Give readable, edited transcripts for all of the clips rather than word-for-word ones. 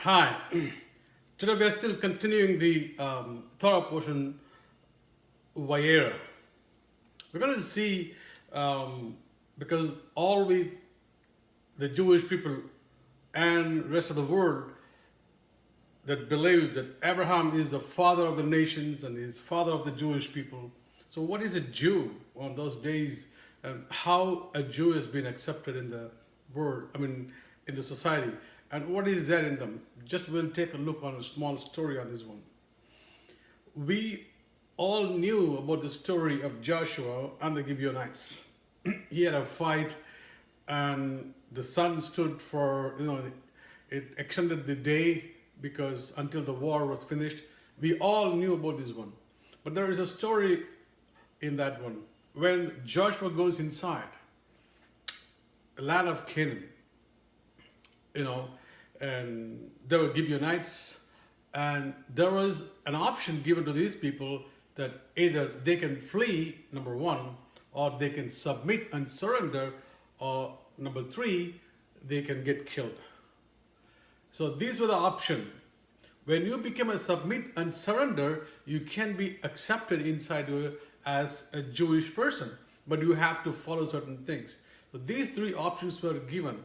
Hi. Today we are still continuing the Torah portion, Vayeira. We're going to see, because the Jewish people and rest of the world that believes that Abraham is the father of the nations and is father of the Jewish people. So what is a Jew on those days, and how a Jew has been accepted in the world, in the society, and what is there in them? Just we'll take a look on a small story on this one. We all knew about the story of Joshua and the Gibeonites. He had a fight, and the sun stood for, it extended the day because until the war was finished. We all knew about this one. But there is a story in that one. When Joshua goes inside the land of Canaan, and there were Gibeonites, and there was an option given to these people that either they can flee, number one, or they can submit and surrender, or number three, they can get killed. So these were the options. When you become a submit and surrender, you can be accepted inside you as a Jewish person, but you have to follow certain things. So these three options were given,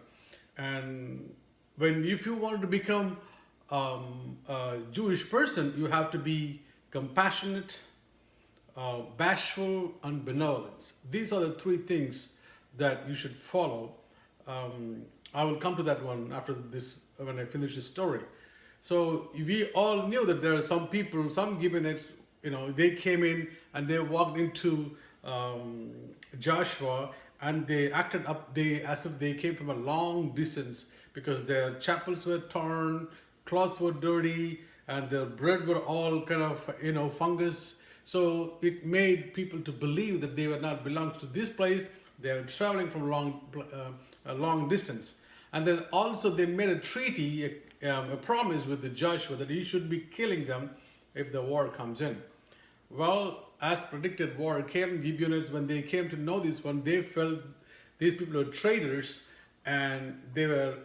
and if you want to become a Jewish person, you have to be compassionate, bashful, and benevolent. These are the three things that you should follow. I will come to that one after this when I finish the story. So we all knew that there are some people, some Gibeonites, they came in and they walked into Joshua, and they acted up as if they came from a long distance because their chapels were torn, clothes were dirty, and their bread were all kind of fungus. So it made people to believe that they were not belongs to this place. They were traveling from a long distance. And then also they made a treaty, a promise with the Joshua that he should be killing them if the war comes in. Well, as predicted, war came. Gibeonites, when they came to know this one, they felt these people were traitors, and they were,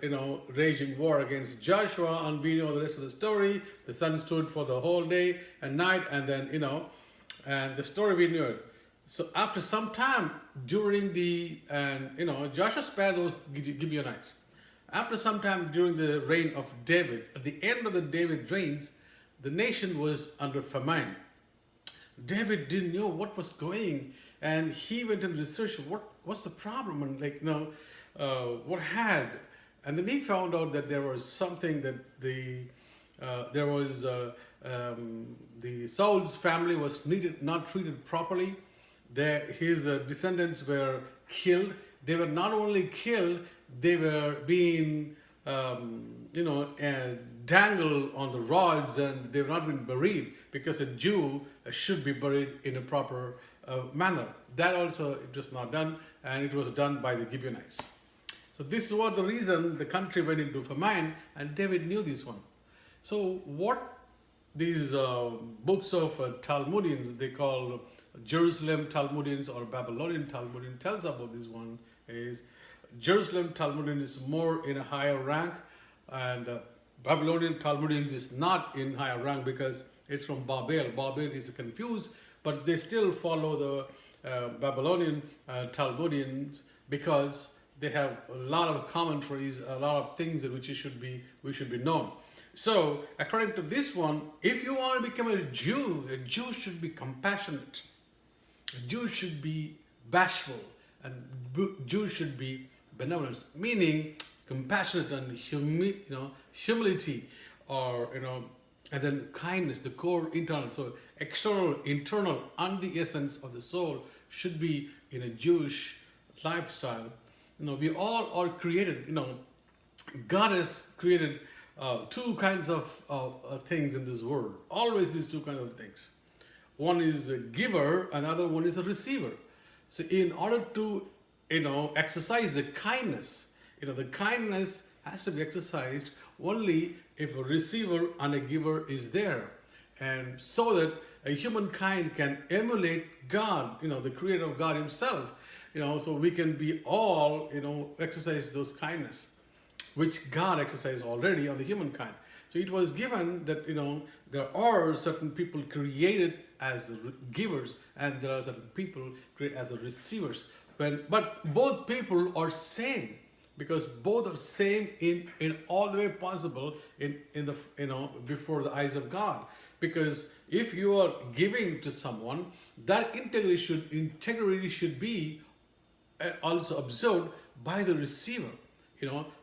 raging war against Joshua. And we know the rest of the story. The sun stood for the whole day and night, and then, and the story we knew it. So after some time during Joshua spared those Gibeonites. After some time during the reign of David, at the end of the David reigns, the nation was under famine. David didn't know what was going, and he went and researched what's the problem, and what had, and then he found out that there was something that the Saul's family was not treated properly. His descendants were killed. They were not only killed, they were being dangled on the rods, and they were not being buried, because a Jew should be buried in a proper manner. That also, it was not done, and it was done by the Gibeonites. So this was the reason the country went into famine, and David knew this one. So what these books of Talmudians, they call Jerusalem Talmudians or Babylonian Talmudian, tells about this one is Jerusalem Talmudian is more in a higher rank, and Babylonian Talmudians is not in higher rank because it's from Babel. Babel is confused, but they still follow the Babylonian Talmudians because they have a lot of commentaries, a lot of things that we should be known. So according to this one, if you want to become a Jew should be compassionate. A Jew should be bashful, and Jew should be benevolence, meaning compassionate and humility, or and then kindness, the core internal. So external, internal, and the essence of the soul should be in a Jewish lifestyle. We all are created. God has created two kinds of things in this world. Always these two kinds of things. One is a giver, another one is a receiver. So in order to exercise the kindness, the kindness has to be exercised only if a receiver and a giver is there, and so that a humankind can emulate God, the creator of God himself, so we can be all, exercise those kindness, which God exercised already on the humankind. So it was given that, there are certain people created as givers, and there are certain people created as receivers. But both people are same, because both are same in all the way possible in the before the eyes of God. Because if you are giving to someone, that integrity should be also observed by the receiver.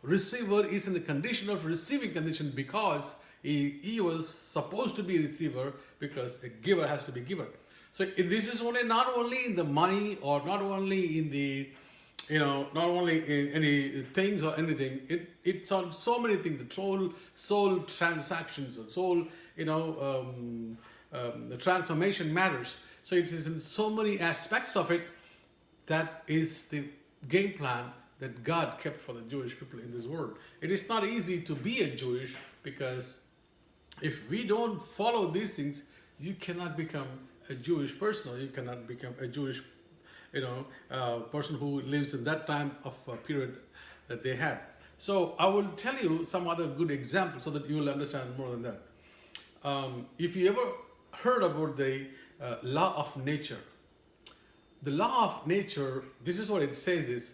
Receiver is in the condition of receiving condition, because he was supposed to be a receiver, because a giver has to be giver. So this is only not only in the money, or not only in the not only in any things or anything. It's on so many things. The soul transactions, the soul the transformation matters. So it is in so many aspects of it. That is the game plan that God kept for the Jewish people in this world. It is not easy to be a Jewish, because if we don't follow these things, you cannot become a Jewish person, or you cannot become a Jewish person who lives in that time of period that they had. So I will tell you some other good examples so that you will understand more than that. If you ever heard about the law of nature, the law of nature, this is what it says is,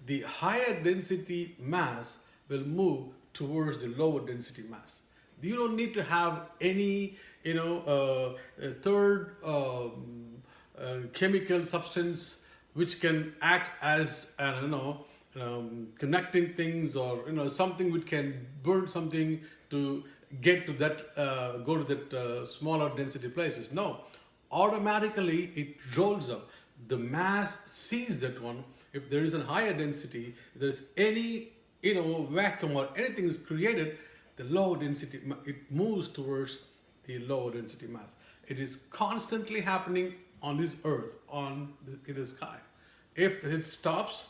the higher density mass will move towards the lower density mass. You don't need to have any, third chemical substance which can act as, connecting things, or, something which can burn something to get to that, go to that smaller density places. No, automatically it rolls up. The mass sees that one. If there is a higher density, if there is any, vacuum or anything is created, the lower density, it moves towards the lower density mass. It is constantly happening on this earth, in the sky. If it stops,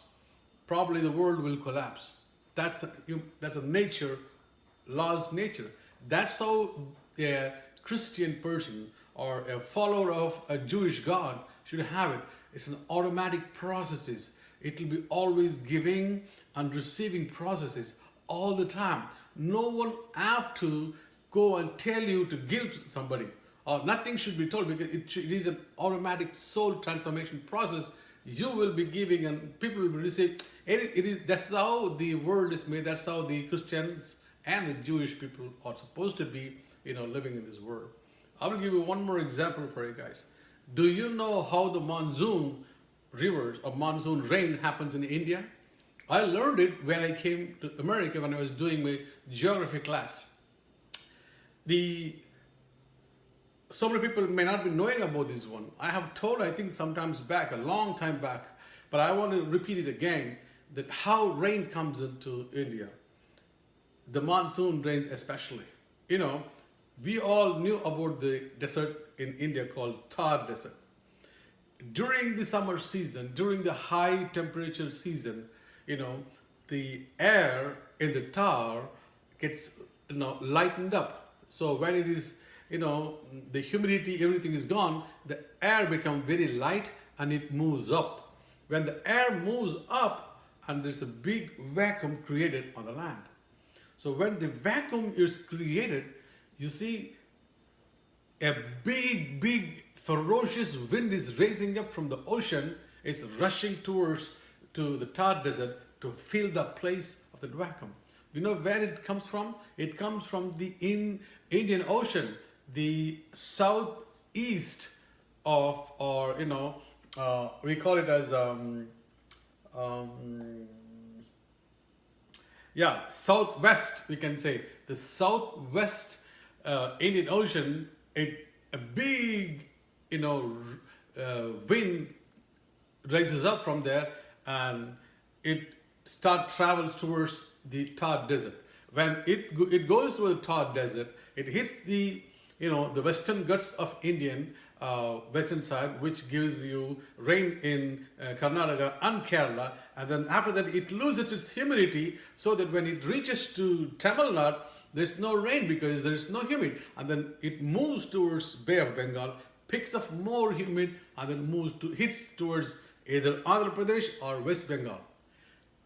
probably the world will collapse. That's a nature, law's nature. That's how a Christian person or a follower of a Jewish God should have it. It's an automatic processes. It will be always giving and receiving processes all the time. No one have to go and tell you to give to somebody, or nothing should be told, because it is an automatic soul transformation process. You will be giving and people will be receiving. That's how the world is made. That's how the Christians and the Jewish people are supposed to be, living in this world. I will give you one more example for you guys. Do you know how the monsoon rivers or monsoon rain happens in India? I learned it when I came to America, when I was doing my geography class. So many people may not be knowing about this one. I have told, I think sometimes back, a long time back, but I want to repeat it again, that how rain comes into India. The monsoon rains especially. We all knew about the desert in India called Thar Desert. During the summer season, during the high temperature season, the air in the Thar gets, lightened up. So when it is, the humidity, everything is gone, the air becomes very light and it moves up. When the air moves up, and there's a big vacuum created on the land. So when the vacuum is created, you see a big ferocious wind is raising up from the ocean. It's rushing towards to the Thar Desert to fill the place of the vacuum. You know where it comes from? It comes from the Indian Ocean, the southeast of, or we call it as southwest, we can say. The southwest Indian Ocean, a big, wind rises up from there, and it travels towards the Thar Desert. When it goes to the Thar Desert, it hits the western Ghats of Indian western side, which gives you rain in Karnataka and Kerala, and then after that it loses its humidity, so that when it reaches to Tamil Nadu, there's no rain because there is no humid, and then it moves towards Bay of Bengal, picks up more humid, and then hits towards either Andhra Pradesh or West Bengal,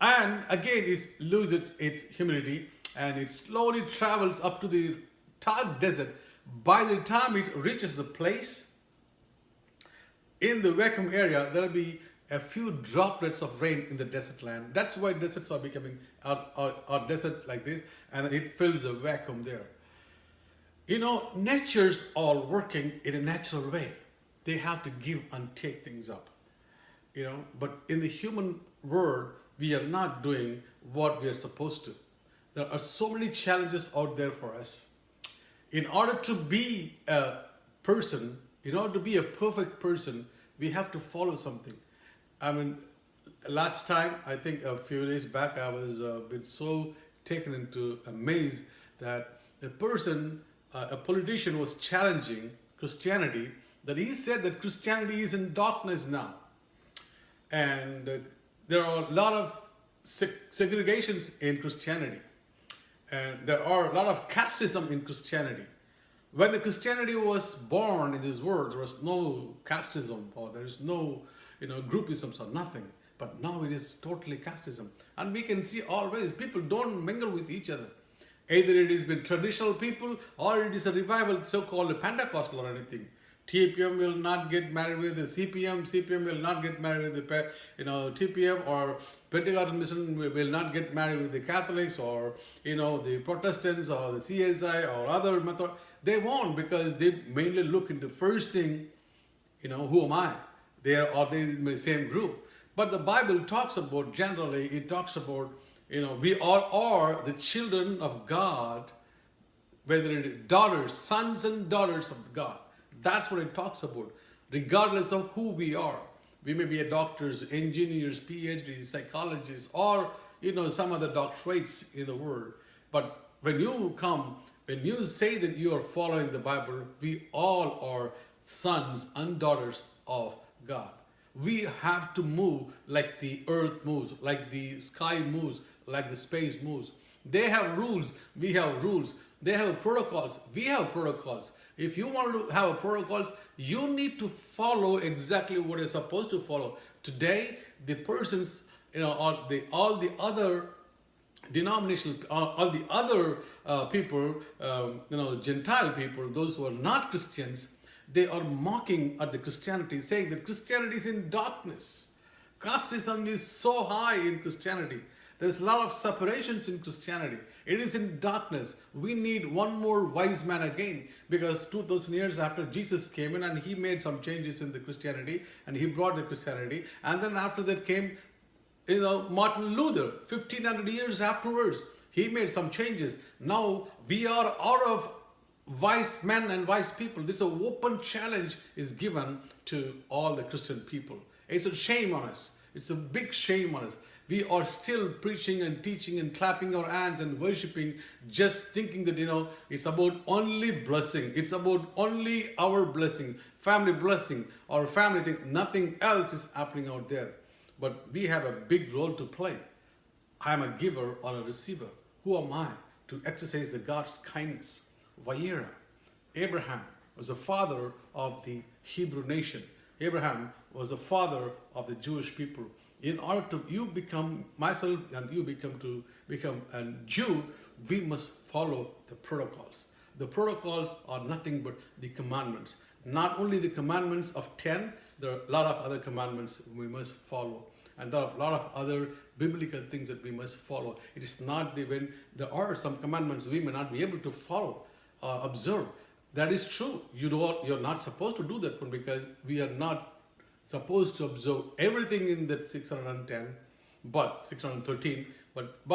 and again it loses its humidity, and it slowly travels up to the Thar desert. By the time it reaches the place, in the vacuum area, there will be a few droplets of rain in the desert land. That's why deserts are becoming are desert like this, and it fills a vacuum there. You know, nature's all working in a natural way. They have to give and take things up. You know, but in the human world, we are not doing what we are supposed to. There are so many challenges out there for us. In order to be a person, in order to be a perfect person, we have to follow something. I mean, last time, I think a few days back, I was been so taken into a maze that a politician was challenging Christianity, that he said that Christianity is in darkness now. And there are a lot of segregations in Christianity. And there are a lot of casteism in Christianity. When the Christianity was born in this world, there was no casteism, or there is no, groupisms or nothing. But now it is totally casteism. And we can see always people don't mingle with each other. Either it has been traditional people, or it is a revival, so-called Pentecostal or anything. TPM will not get married with the CPM. CPM will not get married with the TPM, or Pentecostal mission will not get married with the Catholics, or the Protestants, or the CSI, or other method. They won't, because they mainly look into first thing. Who am I? Are they in the same group? But the Bible talks about, generally, it talks about we all are the children of God, whether it is daughters, sons and daughters of God. That's what it talks about, regardless of who we are. We may be doctors, engineers, PhDs, psychologists, or some other doctorates in the world. But when you say that you are following the Bible, we all are sons and daughters of God. We have to move like the earth moves, like the sky moves, like the space moves. They have rules, we have rules. They have protocols, we have protocols. If you want to have a protocol, you need to follow exactly what you're supposed to follow. Today, the persons, all the other denominational, all the other people, Gentile people, those who are not Christians, they are mocking at the Christianity, saying that Christianity is in darkness. Casteism is so high in Christianity. There's a lot of separations in Christianity. It is in darkness. We need one more wise man again, because 2000 years after Jesus came in and he made some changes in the Christianity, and he brought the Christianity. And then after that came, Martin Luther, 1500 years afterwards. He made some changes. Now we are out of wise men and wise people. This open challenge is given to all the Christian people. It's a shame on us. It's a big shame on us. We are still preaching and teaching and clapping our hands and worshiping, just thinking that, it's about only blessing. It's about only our blessing, family blessing, our family thing. Nothing else is happening out there. But we have a big role to play. I am a giver or a receiver. Who am I to exercise the God's kindness? Vayeira, Abraham was the father of the Hebrew nation. Abraham was the father of the Jewish people. In order to you become myself and you become a Jew, we must follow the protocols. The protocols are nothing but the commandments. Not only the commandments of 10, there are a lot of other commandments we must follow. And there are a lot of other biblical things that we must follow. It is not when there are some commandments we may not be able to follow, observe. That is true. You're not supposed to do that one, because we are not supposed to observe everything in that 613, but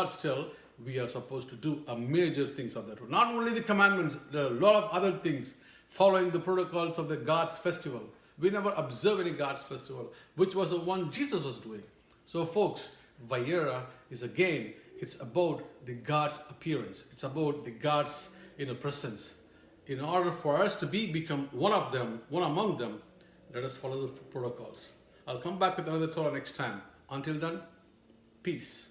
still we are supposed to do a major things of that one. Not only the commandments, there are a lot of other things, following the protocols of the God's festival. We never observe any God's festival, which was the one Jesus was doing. So folks, Vayeira is again, it's about the God's appearance. It's about the God's presence. In order for us to become one of them, one among them, let us follow the protocols. I'll come back with another Torah next time. Until then, peace.